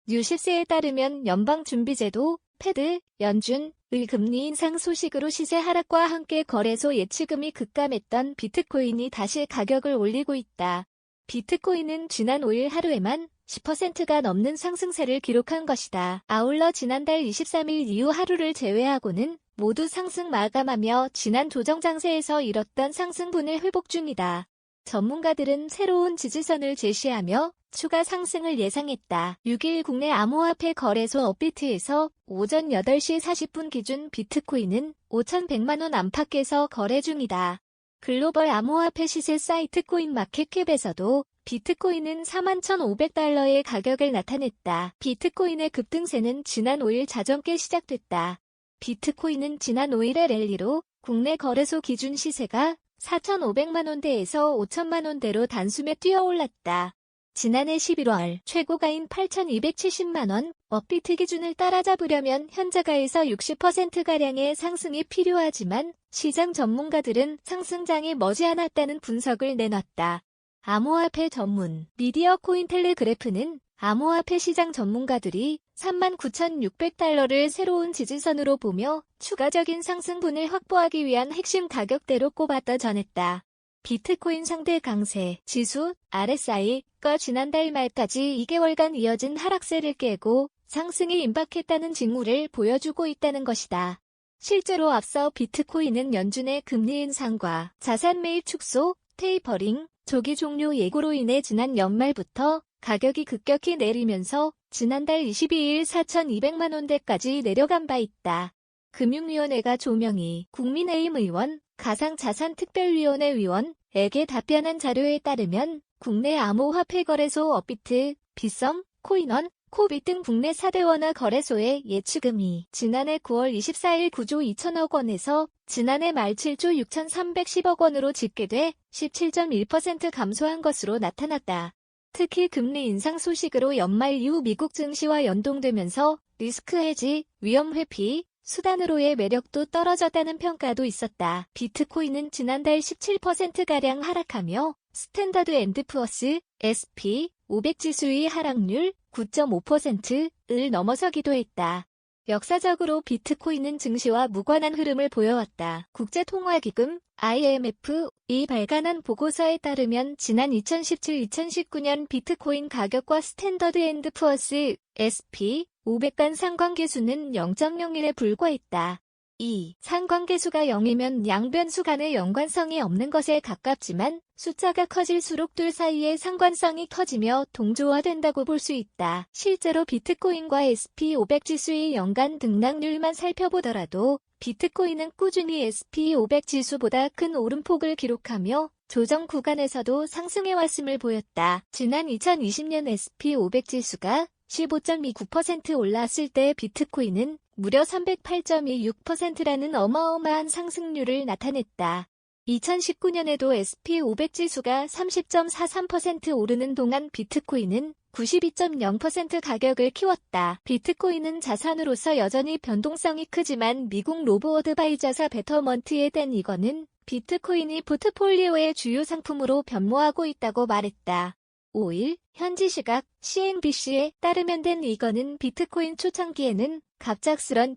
뉴시스에 따르면 연방준비제도, 패드, 연준, 의 금리 인상 소식으로 시세 하락과 함께 거래소 예치금이 급감했던 비트코인이 다시 가격을 올리고 있다. 비트코인은 지난 5일 하루에만 10%가 넘는 상승세를 기록한 것이다. 아울러 지난달 23일 이후 하루를 제외하고는 모두 상승 마감하며 지난 조정 장세에서 잃었던 상승분을 회복 중이다. 전문가들은 새로운 지지선을 제시하며 추가 상승을 예상했다. 6일 국내 암호화폐 거래소 업비트에서 오전 8시 40분 기준 비트코인은 5,100만원 안팎에서 거래 중이다. 글로벌 암호화폐 시세 사이트 코인마켓캡에서도 비트코인은 41,500달러의 가격을 나타냈다. 비트코인의 급등세는 지난 5일 자정께 시작됐다. 비트코인은 지난 5일의 랠리로 국내 거래소 기준 시세가 4,500만원대에서 5,000만원대로 단숨에 뛰어올랐다. 지난해 11월 최고가인 8,270만원, 업비트 기준을 따라잡으려면 현재가에서 60%가량의 상승이 필요하지만 시장 전문가들은 상승장이 머지않았다는 분석을 내놨다. 암호화폐 전문 미디어 코인텔레그래프는 암호화폐 시장 전문가들이 39,600달러를 새로운 지지선으로 보며 추가적인 상승분을 확보하기 위한 핵심 가격대로 꼽았다 전했다. 비트코인 상대 강세 지수 RSI가 지난달 말까지 2개월간 이어진 하락세를 깨고 상승이 임박했다는 징후를 보여주고 있다는 것이다. 실제로 앞서 비트코인은 연준의 금리 인상과 자산 매입 축소, 테이퍼링, 조기 종료 예고로 인해 지난 연말부터 가격이 급격히 내리면서 지난달 22일 4,200만원대까지 내려간 바 있다. 금융위원회가 조명희 국민의힘 의원, 가상자산특별위원회 위원에게 답변한 자료에 따르면 국내 암호화폐 거래소 업비트, 빗썸, 코인원, 코빗 등 국내 4대 원화 거래소의 예치금이 지난해 9월 24일 9조 2천억 원에서 지난해 말 7조 6,310억 원으로 집계돼 17.1% 감소한 것으로 나타났다. 특히 금리 인상 소식으로 연말 이후 미국 증시와 연동되면서 리스크 해지, 위험 회피, 수단으로의 매력도 떨어졌다는 평가도 있었다. 비트코인은 지난달 17%가량 하락하며 스탠다드 앤드 푸어스, SP, 500 지수의 하락률 9.5%를 넘어서기도 했다. 역사적으로 비트코인은 증시와 무관한 흐름을 보여왔다. 국제통화기금 IMF이 발간한 보고서에 따르면 지난 2017-2019년 비트코인 가격과 스탠더드 앤드 푸어스 SP 500 간 상관계수는 0.01에 불과했다. 이 상관계수가 0이면 양변수 간의 연관성이 없는 것에 가깝지만 숫자가 커질수록 둘 사이의 상관성이 커지며 동조화된다고 볼 수 있다. 실제로 비트코인과 SP500 지수의 연간 등락률만 살펴보더라도 비트코인은 꾸준히 SP500 지수보다 큰 오름폭을 기록하며 조정 구간에서도 상승해왔음을 보였다. 지난 2020년 SP500 지수가 15.29% 올랐을 때 비트코인은 무려 308.26%라는 어마어마한 상승률을 나타냈다. 2019년에도 SP500 지수가 30.43% 오르는 동안 비트코인은 92.0% 가격을 키웠다. 비트코인은 자산으로서 여전히 변동성이 크지만 미국 로보어드바이저사 베터먼트의 댄 이거는 비트코인이 포트폴리오의 주요 상품으로 변모하고 있다고 말했다. 5일 현지 시각 CNBC에 따르면 댄 이거는 비트코인 초창기에는 갑작스런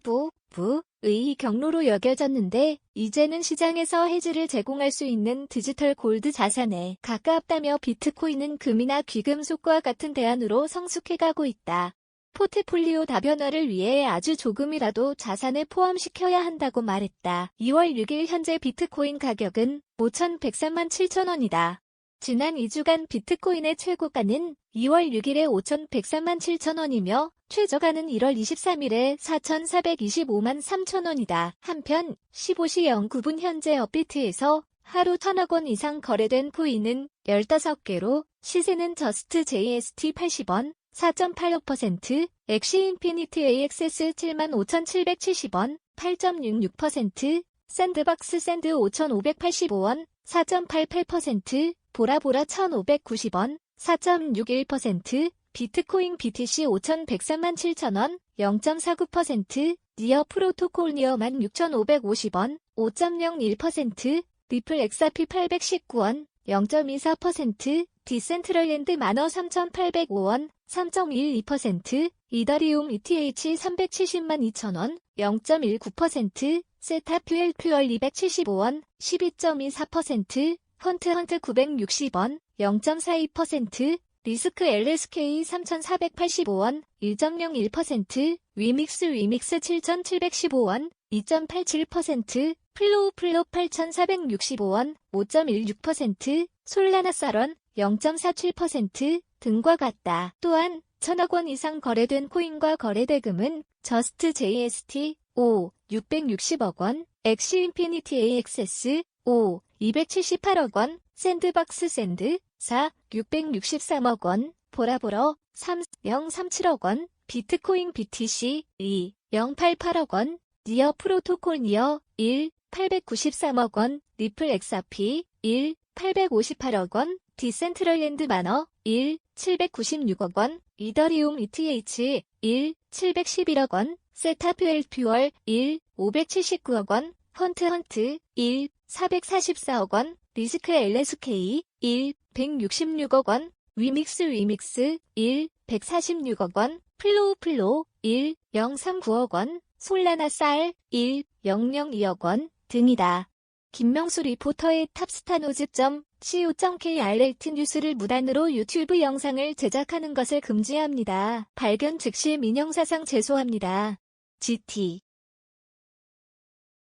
부의 경로로 여겨졌는데 이제는 시장에서 해지를 제공할 수 있는 디지털 골드 자산에 가깝다며 비트코인은 금이나 귀금속과 같은 대안으로 성숙해가고 있다. 포트폴리오 다변화를 위해 아주 조금이라도 자산에 포함시켜야 한다고 말했다. 2월 6일 현재 비트코인 가격은 5,103만 7천원이다. 지난 2주간 비트코인의 최고가는 2월 6일에 5,103만 7천원이며 최저가는 1월 23일에 4,425만 3천원이다. 한편 15시 09분 현재 업비트에서 하루 1,000억 원 이상 거래된 코인은 15개로 시세는 저스트 JST 80원, 4.85%, 엑시 인피니트 AXS 75,770원, 8.66%, 샌드박스 샌드 5,585원, 4.88%, 보라보라 1,590원, 4.61%, 비트코인 BTC 5,103만 7천원, 0.49%, 니어 프로토콜 니어 16,550원, 5.01%, 리플 XRP 819원, 0.24%, 디센트럴랜드 마너 3,805원, 3.12%, 이더리움 ETH 370만 2천원, 0.19%, 세타 퓨엘 275원, 12.24%, 헌트 960원, 0.42%, 리스크 LSK 3,485원, 1.01%, 위믹스 7,715원, 2.87%, 플로우 8,465원, 5.16%, 솔라나 사런 0.47% 등과 같다. 또한 1,000억 원 이상 거래된 코인과 거래대금은 저스트 JST 5, 660억 원, 엑시 인피니티 AXS 5, 278억 원, 샌드박스 샌드 4, 663억 원, 보라보러 3, 037억 원, 비트코인 BTC 2, 088억 원, 니어 프로토콜 니어 1, 893억 원, 리플 XRP 1, 858억 원, 디센트럴랜드 마너 1, 796억 원, 이더리움 ETH 1, 711억 원, 세타 퓨엘 1, 579억 원, 헌트 1, 444억 원, 리스크 LSK 1, 166억 원, 위믹스 1, 146억 원, 플로우 1, 039억 원, 솔라나 쌀 1, 002억 원 등이다. 김명수 리포터의 탑스타노즈.co.kr 뉴스를 무단으로 유튜브 영상을 제작하는 것을 금지합니다. 발견 즉시 민형사상 제소합니다. GT